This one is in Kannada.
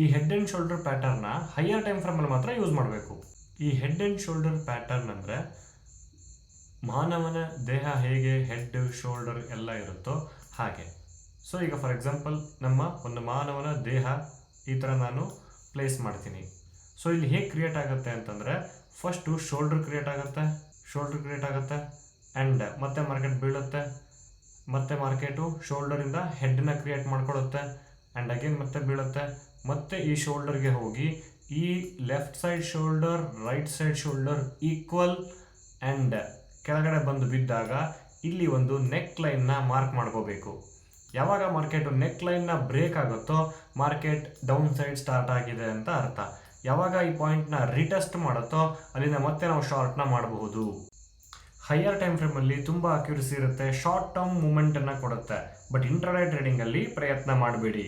ಈ ಹೆಡ್ ಆ್ಯಂಡ್ ಶೋಲ್ಡರ್ ಪ್ಯಾಟರ್ನ ಹೈಯರ್ ಟೈಮ್ ಫ್ರೇಮಲ್ಲಿ ಮಾತ್ರ ಯೂಸ್ ಮಾಡಬೇಕು. ಈ ಹೆಡ್ ಆ್ಯಂಡ್ ಶೋಲ್ಡರ್ ಪ್ಯಾಟರ್ನ್ ಅಂದರೆ ಮಾನವನ ದೇಹ ಹೇಗೆ ಹೆಡ್ ಶೋಲ್ಡರ್ ಎಲ್ಲ ಇರುತ್ತೋ ಹಾಗೆ. ಸೊ ಈಗ ಫಾರ್ ಎಕ್ಸಾಂಪಲ್ ನಮ್ಮ ಒಂದು ಮಾನವನ ದೇಹ ಈ ಥರ ನಾನು ಪ್ಲೇಸ್ ಮಾಡ್ತೀನಿ. ಸೊ ಇಲ್ಲಿ ಹೇಗೆ ಕ್ರಿಯೇಟ್ ಆಗುತ್ತೆ ಅಂತಂದರೆ ಫಸ್ಟು ಶೋಲ್ಡರ್ ಕ್ರಿಯೇಟ್ ಆಗುತ್ತೆ ಆ್ಯಂಡ್ ಮತ್ತೆ ಮಾರ್ಕೆಟ್ ಬೀಳುತ್ತೆ, ಮತ್ತೆ ಮಾರ್ಕೆಟು ಶೋಲ್ಡರಿಂದ ಹೆಡ್ನ ಕ್ರಿಯೇಟ್ ಮಾಡ್ಕೊಳ್ಳುತ್ತೆ ಆ್ಯಂಡ್ ಅಗೇನ್ ಮತ್ತೆ ಬೀಳುತ್ತೆ, ಮತ್ತೆ ಈ ಶೋಲ್ಡರ್ಗೆ ಹೋಗಿ ಈ left side shoulder right side shoulder equal and ಕೆಳಗಡೆ ಬಂದು ಬಿದ್ದಾಗ ಇಲ್ಲಿ ಒಂದು ನೆಕ್ ಲೈನ್ನ ಮಾರ್ಕ್ ಮಾಡ್ಕೋಬೇಕು. ಯಾವಾಗ ಮಾರ್ಕೆಟು ನೆಕ್ ಲೈನ್ನ ಬ್ರೇಕ್ ಆಗುತ್ತೋ ಮಾರ್ಕೆಟ್ ಡೌನ್ ಸೈಡ್ ಸ್ಟಾರ್ಟ್ ಆಗಿದೆ ಅಂತ ಅರ್ಥ. ಯಾವಾಗ ಈ ಪಾಯಿಂಟ್ನ ರಿಟೆಸ್ಟ್ ಮಾಡುತ್ತೋ ಅಲ್ಲಿಂದ ಮತ್ತೆ ನಾವು ಶಾರ್ಟ್ನ ಮಾಡಬಹುದು. ಹೈಯರ್ ಟೈಮ್ ಫ್ರೇಮಲ್ಲಿ ತುಂಬ ಅಕ್ಯುರಸಿ ಇರುತ್ತೆ, ಶಾರ್ಟ್ ಟರ್ಮ್ ಮೂಮೆಂಟನ್ನು ಕೊಡುತ್ತೆ. ಬಟ್ ಇಂಟ್ರಾಡೇ ಟ್ರೇಡಿಂಗಲ್ಲಿ ಪ್ರಯತ್ನ ಮಾಡಬೇಡಿ.